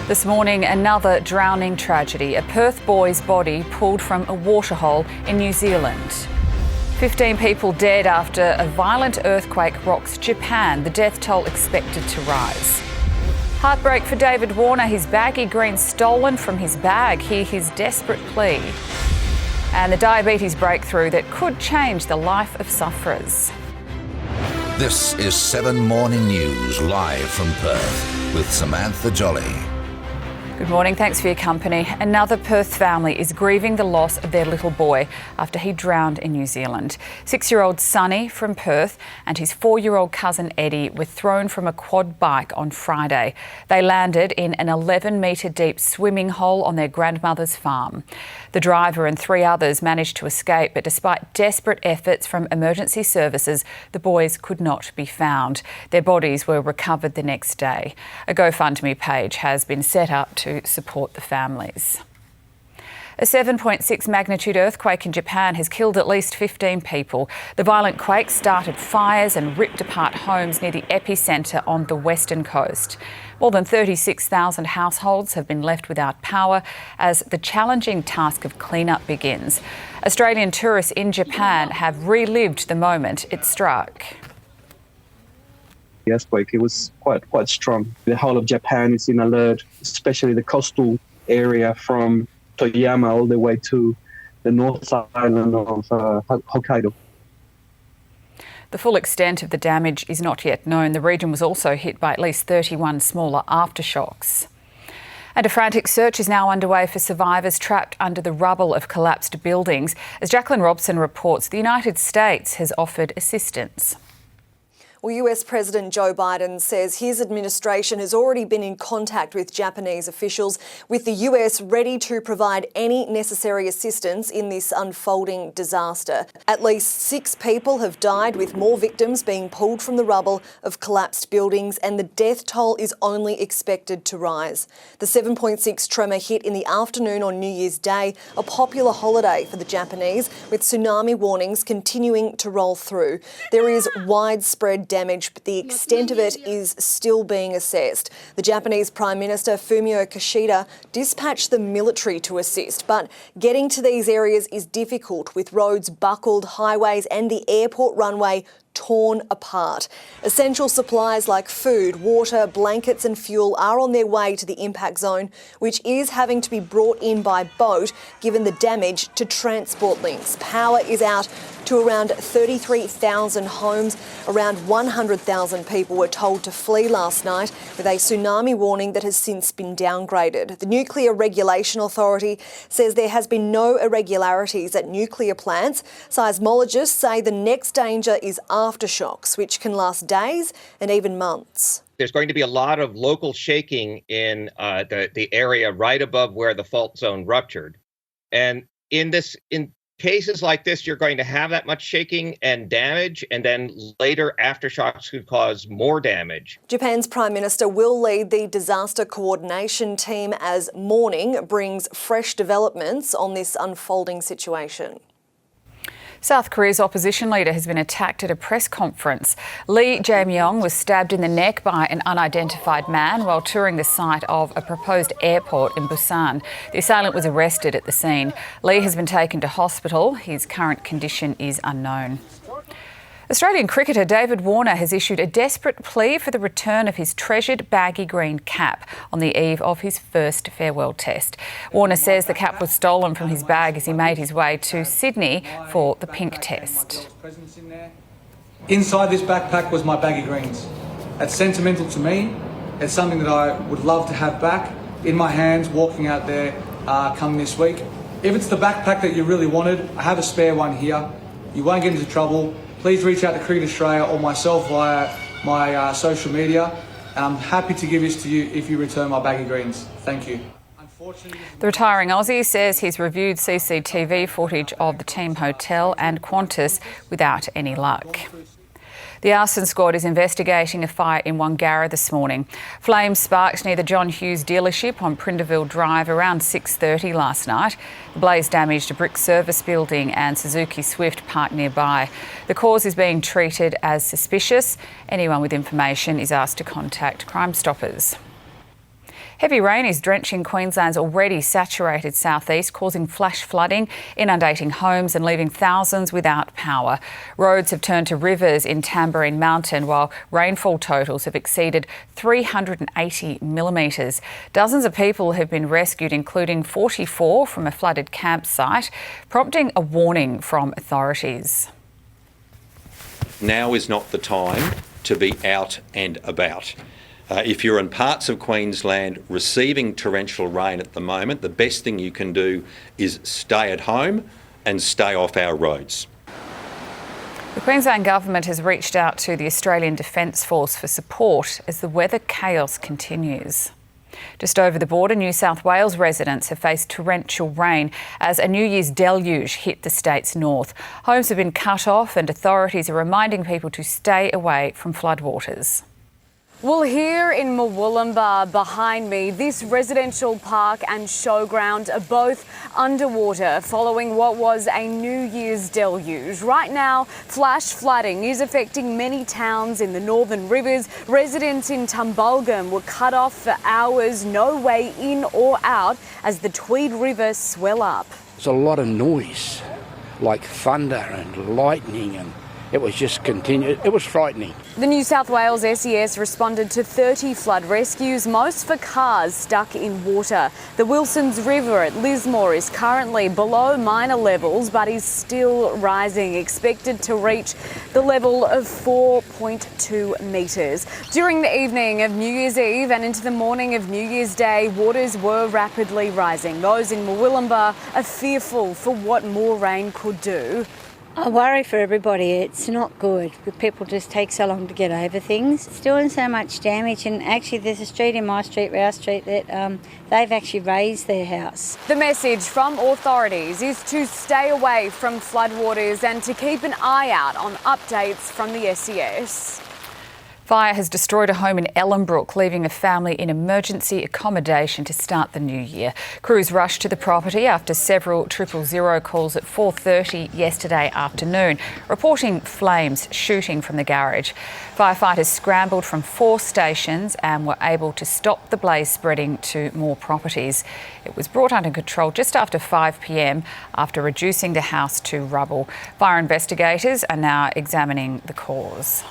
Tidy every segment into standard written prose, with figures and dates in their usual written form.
This morning, another drowning tragedy. A Perth boy's body pulled from a waterhole in New Zealand. 15 people dead after a violent earthquake rocks Japan. The death toll expected to rise. Heartbreak for David Warner, his baggy green stolen from his bag. Hear his desperate plea. And the diabetes breakthrough that could change the life of sufferers. This is 7 Morning News live from Perth with Samantha Jolly. Good morning, thanks for your company. Another Perth family is grieving the loss of their little boy after he drowned in New Zealand. 6-year-old Sonny from Perth and his 4-year-old cousin Eddie were thrown from a quad bike on Friday. They landed in an 11-metre deep swimming hole on their grandmother's farm. The driver and 3 others managed to escape, but despite desperate efforts from emergency services, the boys could not be found. Their bodies were recovered the next day. A GoFundMe page has been set up to support the families. A 7.6 magnitude earthquake in Japan has killed at least 15 people. The violent quake started fires and ripped apart homes near the epicentre on the western coast. More than 36,000 households have been left without power as the challenging task of clean-up begins. Australian tourists in Japan have relived the moment it struck. The earthquake, it was quite strong. The whole of Japan is in alert, especially the coastal area from Toyama all the way to the North Island of Hokkaido. The full extent of the damage is not yet known. The region was also hit by at least 31 smaller aftershocks. And a frantic search is now underway for survivors trapped under the rubble of collapsed buildings. As Jacqueline Robson reports, the United States has offered assistance. Well, US President Joe Biden says his administration has already been in contact with Japanese officials, with the US ready to provide any necessary assistance in this unfolding disaster. At least 6 people have died, with more victims being pulled from the rubble of collapsed buildings, and the death toll is only expected to rise. The 7.6 tremor hit in the afternoon on New Year's Day, a popular holiday for the Japanese, with tsunami warnings continuing to roll through. There is widespread damage, but the extent of it is still being assessed. The Japanese Prime Minister Fumio Kishida dispatched the military to assist, but getting to these areas is difficult, with roads buckled, highways and the airport runway torn apart. Essential supplies like food, water, blankets and fuel are on their way to the impact zone, which is having to be brought in by boat given the damage to transport links. Power is out to around 33,000 homes. Around 100,000 people were told to flee last night, with a tsunami warning that has since been downgraded. The Nuclear Regulation Authority says there has been no irregularities at nuclear plants. Seismologists say the next danger is aftershocks, which can last days and even months. There's going to be a lot of local shaking in the area right above where the fault zone ruptured. And in cases like this, you're going to have that much shaking and damage, and then later aftershocks could cause more damage. Japan's Prime Minister will lead the disaster coordination team as morning brings fresh developments on this unfolding situation. South Korea's opposition leader has been attacked at a press conference. Lee Jae-myung was stabbed in the neck by an unidentified man while touring the site of a proposed airport in Busan. The assailant was arrested at the scene. Lee has been taken to hospital. His current condition is unknown. Australian cricketer David Warner has issued a desperate plea for the return of his treasured baggy green cap on the eve of his first farewell test. Warner says the cap was stolen from his bag as he made his way to Sydney for the pink test. Inside this backpack was my baggy greens. That's sentimental to me. It's something that I would love to have back in my hands walking out there come this week. If it's the backpack that you really wanted, I have a spare one here. You won't get into trouble. Please reach out to Cricket Australia or myself via my social media, and I'm happy to give this to you if you return my baggy greens. Thank you. The retiring Aussie says he's reviewed CCTV footage of the team hotel and Qantas without any luck. The arson squad is investigating a fire in Wangara this morning. Flames sparked near the John Hughes dealership on Prindiville Drive around 6:30 last night. The blaze damaged a brick service building and Suzuki Swift parked nearby. The cause is being treated as suspicious. Anyone with information is asked to contact Crime Stoppers. Heavy rain is drenching Queensland's already saturated southeast, causing flash flooding, inundating homes and leaving thousands without power. Roads have turned to rivers in Tamborine Mountain, while rainfall totals have exceeded 380 millimetres. Dozens of people have been rescued, including 44 from a flooded campsite, prompting a warning from authorities. Now is not the time to be out and about. If you're in parts of Queensland receiving torrential rain at the moment, the best thing you can do is stay at home and stay off our roads. The Queensland Government has reached out to the Australian Defence Force for support as the weather chaos continues. Just over the border, New South Wales residents have faced torrential rain as a New Year's deluge hit the state's north. Homes have been cut off and authorities are reminding people to stay away from floodwaters. Well, here in Murwillumbah behind me, this residential park and showground are both underwater following what was a New Year's deluge. Right now, flash flooding is affecting many towns in the northern rivers. Residents in Tumbulgum were cut off for hours, no way in or out as the Tweed River swell up. There's a lot of noise, like thunder and lightning, and it was just continued. It was frightening. The New South Wales SES responded to 30 flood rescues, most for cars stuck in water. The Wilsons River at Lismore is currently below minor levels, but is still rising, expected to reach the level of 4.2 metres. During the evening of New Year's Eve and into the morning of New Year's Day, waters were rapidly rising. Those in Murwillumbah are fearful for what more rain could do. I worry for everybody. It's not good. People just take so long to get over things. It's doing so much damage, and actually there's a street in my street, our street, that they've actually raised their house. The message from authorities is to stay away from floodwaters and to keep an eye out on updates from the SES. Fire has destroyed a home in Ellenbrook, leaving a family in emergency accommodation to start the new year. Crews rushed to the property after several 000 calls at 4:30 yesterday afternoon, reporting flames shooting from the garage. Firefighters scrambled from 4 stations and were able to stop the blaze spreading to more properties. It was brought under control just after 5 p.m. after reducing the house to rubble. Fire investigators are now examining the cause.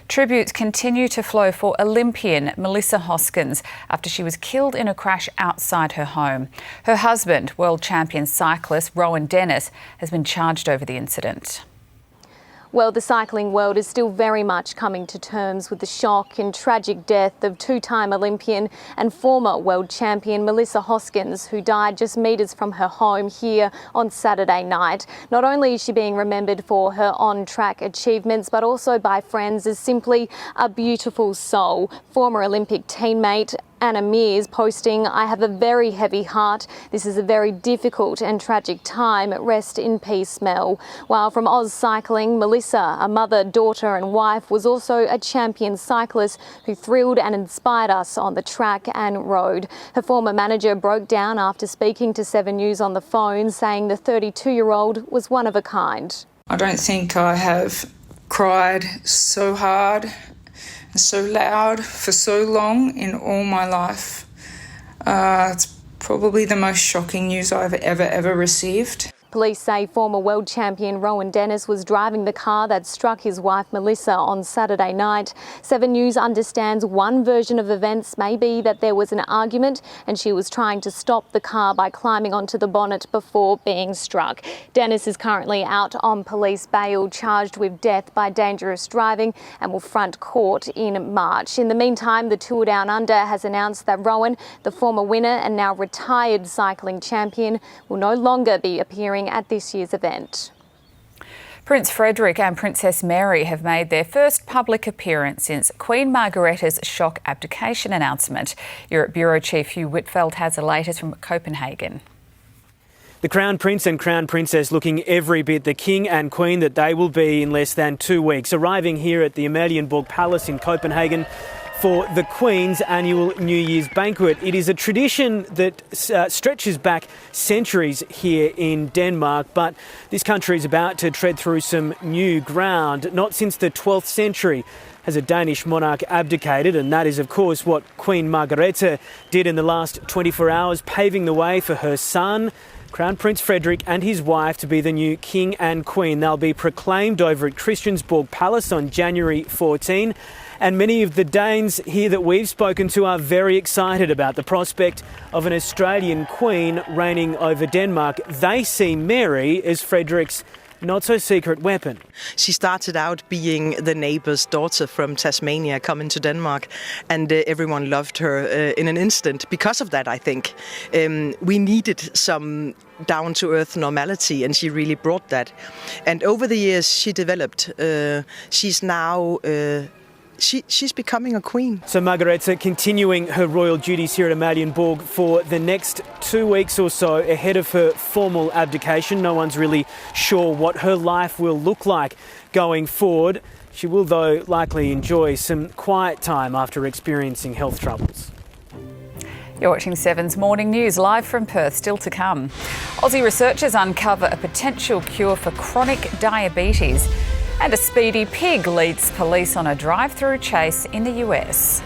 Tributes continue to flow for Olympian Melissa Hoskins after she was killed in a crash outside her home. Her husband, world champion cyclist Rowan Dennis, has been charged over the incident. Well, the cycling world is still very much coming to terms with the shock and tragic death of 2-time Olympian and former world champion Melissa Hoskins, who died just metres from her home here on Saturday night. Not only is she being remembered for her on-track achievements, but also by friends as simply a beautiful soul. Former Olympic teammate Anna Mears posting, "I have a very heavy heart. This is a very difficult and tragic time. Rest in peace, Mel." While from Oz Cycling, Melissa, a mother, daughter and wife, was also a champion cyclist who thrilled and inspired us on the track and road. Her former manager broke down after speaking to 7 News on the phone, saying the 32-year-old was one of a kind. I don't think I have cried so hard, so loud for so long in all my life. It's probably the most shocking news I've ever received. Police say former world champion Rowan Dennis was driving the car that struck his wife Melissa on Saturday night. 7 News understands one version of events may be that there was an argument and she was trying to stop the car by climbing onto the bonnet before being struck. Dennis is currently out on police bail, charged with death by dangerous driving, and will front court in March. In the meantime, the Tour Down Under has announced that Rowan, the former winner and now retired cycling champion, will no longer be appearing at this year's event. Prince Frederick and Princess Mary have made their first public appearance since Queen Margrethe's shock abdication announcement. Europe Bureau Chief Hugh Whitfeld has the latest from Copenhagen. The Crown Prince and Crown Princess looking every bit the King and Queen that they will be in less than 2 weeks. Arriving here at the Amalienborg Palace in Copenhagen, for the Queen's annual New Year's banquet. It is a tradition that stretches back centuries here in Denmark, but this country is about to tread through some new ground. Not since the 12th century has a Danish monarch abdicated, and that is, of course, what Queen Margrethe did in the last 24 hours, paving the way for her son, Crown Prince Frederick, and his wife to be the new King and Queen. They'll be proclaimed over at Christiansborg Palace on January 14. And many of the Danes here that we've spoken to are very excited about the prospect of an Australian Queen reigning over Denmark. They see Mary as Frederick's not-so-secret weapon. She started out being the neighbour's daughter from Tasmania coming to Denmark, and everyone loved her in an instant. Because of that, I think. We needed some down-to-earth normality, and she really brought that. And over the years, she developed. She's now... She's becoming a queen. So Margrethe continuing her royal duties here at Amalienborg for the next 2 weeks or so ahead of her formal abdication. No one's really sure what her life will look like going forward. She will, though, likely enjoy some quiet time after experiencing health troubles. You're watching Seven's Morning News, live from Perth, still to come. Aussie researchers uncover a potential cure for chronic diabetes. And a speedy pig leads police on a drive-through chase in the US.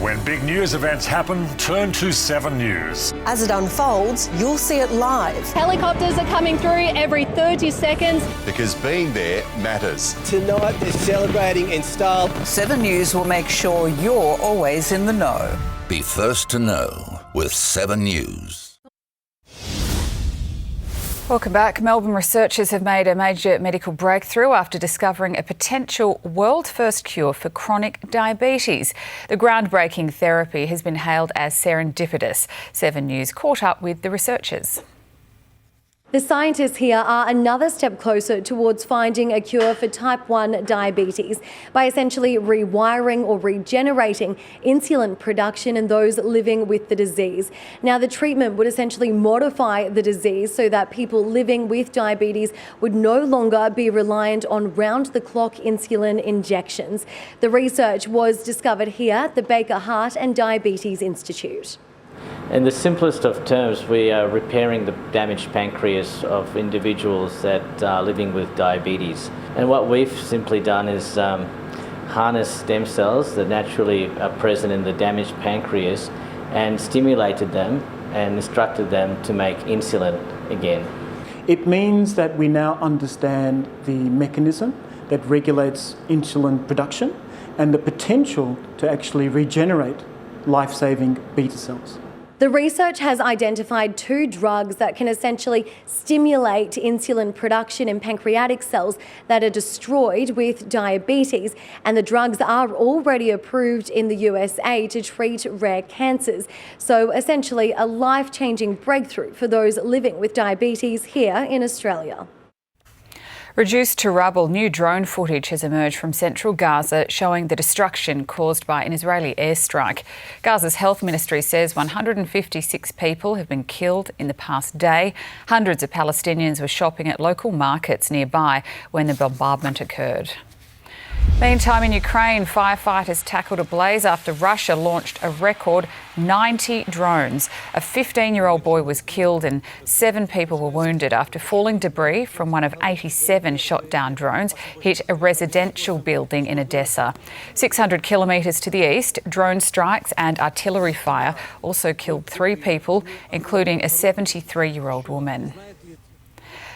When big news events happen, turn to 7 News. As it unfolds, you'll see it live. Helicopters are coming through every 30 seconds. Because being there matters. Tonight they're celebrating in style. 7 News will make sure you're always in the know. Be first to know with 7 News. Welcome back. Melbourne researchers have made a major medical breakthrough after discovering a potential world-first cure for chronic diabetes. The groundbreaking therapy has been hailed as serendipitous. 7 News caught up with the researchers. The scientists here are another step closer towards finding a cure for type 1 diabetes by essentially rewiring or regenerating insulin production in those living with the disease. Now, the treatment would essentially modify the disease so that people living with diabetes would no longer be reliant on round-the-clock insulin injections. The research was discovered here at the Baker Heart and Diabetes Institute. In the simplest of terms, we are repairing the damaged pancreas of individuals that are living with diabetes. And what we've simply done is harness stem cells that naturally are present in the damaged pancreas and stimulated them and instructed them to make insulin again. It means that we now understand the mechanism that regulates insulin production and the potential to actually regenerate life-saving beta cells. The research has identified 2 drugs that can essentially stimulate insulin production in pancreatic cells that are destroyed with diabetes, and the drugs are already approved in the USA to treat rare cancers. So essentially a life-changing breakthrough for those living with diabetes here in Australia. Reduced to rubble, new drone footage has emerged from central Gaza showing the destruction caused by an Israeli airstrike. Gaza's health ministry says 156 people have been killed in the past day. Hundreds of Palestinians were shopping at local markets nearby when the bombardment occurred. Meantime, in Ukraine, firefighters tackled a blaze after Russia launched a record 90 drones. A 15-year-old boy was killed and 7 people were wounded after falling debris from one of 87 shot-down drones hit a residential building in Odessa. 600 kilometres to the east, drone strikes and artillery fire also killed 3 people, including a 73-year-old woman.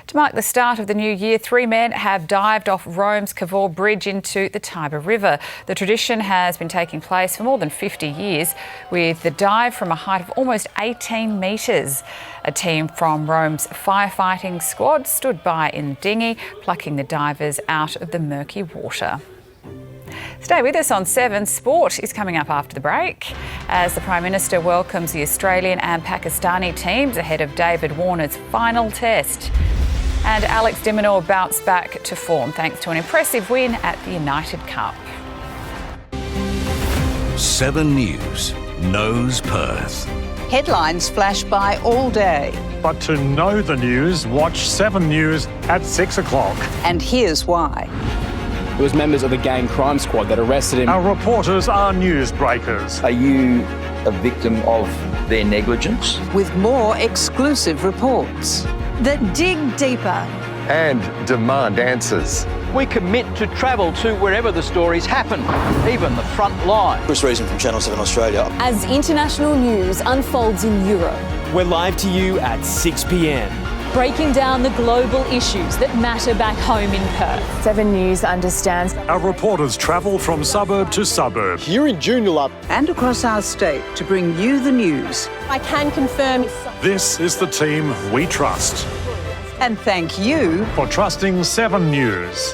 To mark the start of the new year, 3 men have dived off Rome's Cavour Bridge into the Tiber River. The tradition has been taking place for more than 50 years, with the dive from a height of almost 18 metres. A team from Rome's firefighting squad stood by in the dinghy, plucking the divers out of the murky water. Stay with us on 7. Sport is coming up after the break as the Prime Minister welcomes the Australian and Pakistani teams ahead of David Warner's final test. And Alex de Minaur bounced back to form thanks to an impressive win at the United Cup. 7 News knows Perth. Headlines flash by all day. But to know the news, watch 7 News at 6 o'clock. And here's why. It was members of the gang crime squad that arrested him. Our reporters are newsbreakers. Are you a victim of their negligence? With more exclusive reports that dig deeper And demand answers. We commit to travel to wherever the stories happen, even the front line. Chris Reason from Channel 7 Australia. As international news unfolds in Europe, We're live to you at 6 p.m. breaking down the global issues that matter back home in Perth. 7 News understands. Our reporters travel from suburb to suburb. Here in Joondalup and across our state to bring you the news. I can confirm. This is the team we trust. And thank you For trusting 7 News.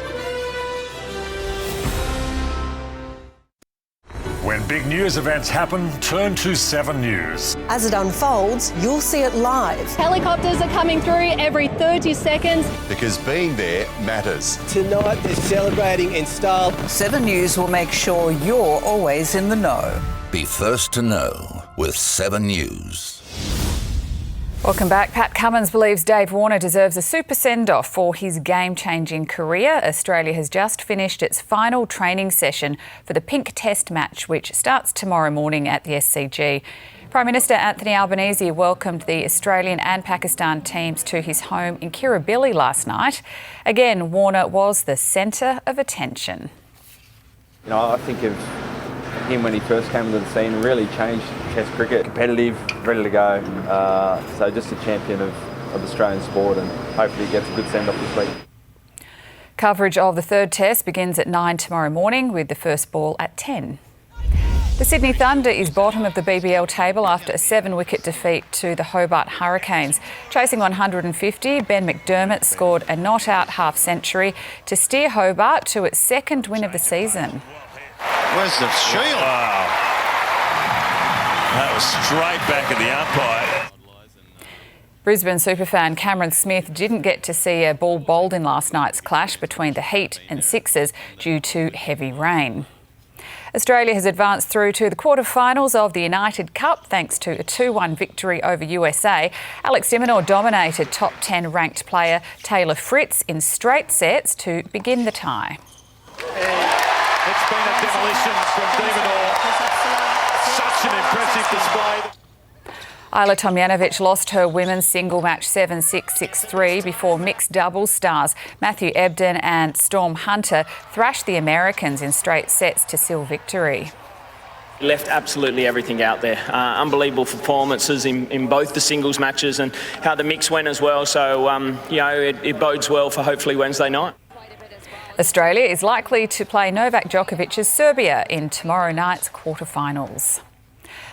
When big news events happen, turn to 7 News. As it unfolds, you'll see it live. Helicopters are coming through every 30 seconds. Because being there matters. tonight they're celebrating in style. 7 News will make sure you're always in the know. Be first to know with 7 News. Welcome back. Pat Cummins believes Dave Warner deserves a super send-off for his game-changing career. Australia has just finished its final training session for the Pink Test match, which starts tomorrow morning at the SCG. Prime Minister Anthony Albanese welcomed the Australian and Pakistan teams to his home in Kirribilli last night. Again, Warner was the centre of attention. You know, I think of him when he first came into the scene, really changed Test cricket. Competitive, ready to go. So just a champion of Australian sport, and hopefully he gets a good send-off this week. Coverage of the third Test begins at 9 tomorrow morning with the first ball at 10. The Sydney Thunder is bottom of the BBL table after a 7-wicket defeat to the Hobart Hurricanes. Chasing 150, Ben McDermott scored a not-out half-century to steer Hobart to its second win of the season. Where's the shield? Wow. That was straight back at the umpire. Brisbane superfan Cameron Smith didn't get to see a ball bowled in last night's clash between the Heat and Sixers due to heavy rain. Australia has advanced through to the quarterfinals of the United Cup thanks to a 2-1 victory over USA. Alex de Minaur dominated top 10 ranked player Taylor Fritz in straight sets to begin the tie. It's been a demolition from de Minaur. Such an impressive display. Ajla Tomljanovic lost her women's single match 7-6, 6-3 before mixed doubles stars Matthew Ebden and Storm Hunter thrashed the Americans in straight sets to seal victory. Left absolutely everything out there. Unbelievable performances in both the singles matches and how the mix went as well. So, it bodes well for hopefully Wednesday night. Australia is likely to play Novak Djokovic's Serbia in tomorrow night's quarterfinals.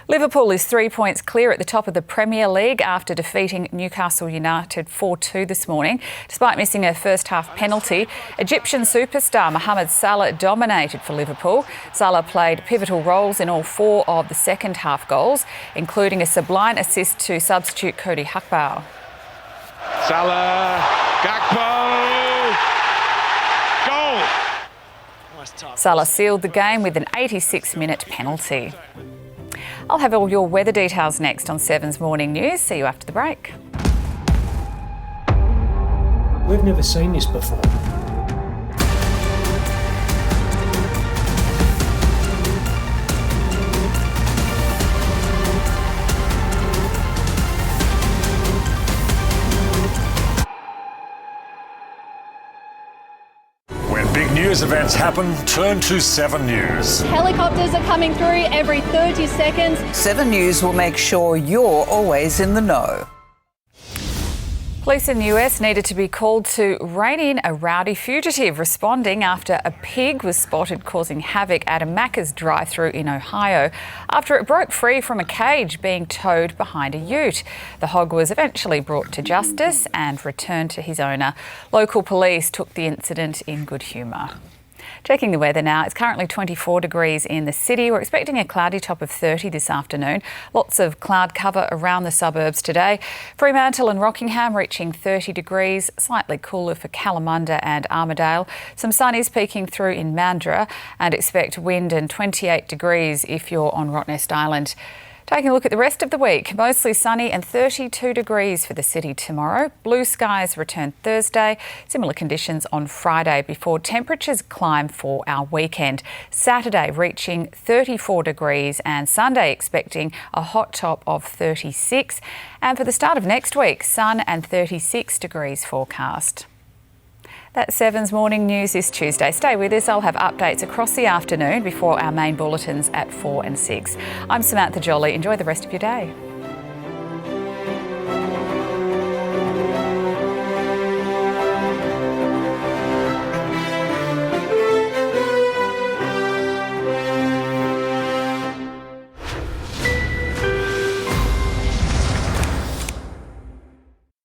Liverpool is 3 points clear at the top of the Premier League after defeating Newcastle United 4-2 this morning. Despite missing a first-half penalty, Egyptian superstar Mohamed Salah dominated for Liverpool. Salah played pivotal roles in all 4 of the second-half goals, including a sublime assist to substitute Cody Gakpo. Salah, Gakpo, goal! Salah sealed the game with an 86-minute penalty. I'll have all your weather details next on 7's Morning News. See you after the break. We've never seen this before. Big news events happen, turn to 7 News. Helicopters are coming through every 30 seconds. 7 News will make sure you're always in the know. Police in the US needed to be called to rein in a rowdy fugitive responding after a pig was spotted causing havoc at a Macks drive-through in Ohio after it broke free from a cage being towed behind a ute. The hog was eventually brought to justice and returned to his owner. Local police took the incident in good humour. Checking the weather now, it's currently 24 degrees in the city. We're expecting a cloudy top of 30 this afternoon. Lots of cloud cover around the suburbs today. Fremantle and Rockingham reaching 30 degrees, slightly cooler for Kalamunda and Armidale. Some sunnies peeking through in Mandurah and expect wind and 28 degrees if you're on Rottnest Island. Taking a look at the rest of the week, mostly sunny and 32 degrees for the city tomorrow. Blue skies return Thursday, similar conditions on Friday before temperatures climb for our weekend. Saturday reaching 34 degrees and Sunday expecting a hot top of 36. And for the start of next week, sun and 36 degrees forecast. That's 7's morning news this Tuesday. Stay with us. I'll have updates across the afternoon before our main bulletins at 4 and 6. I'm Samantha Jolly. Enjoy the rest of your day.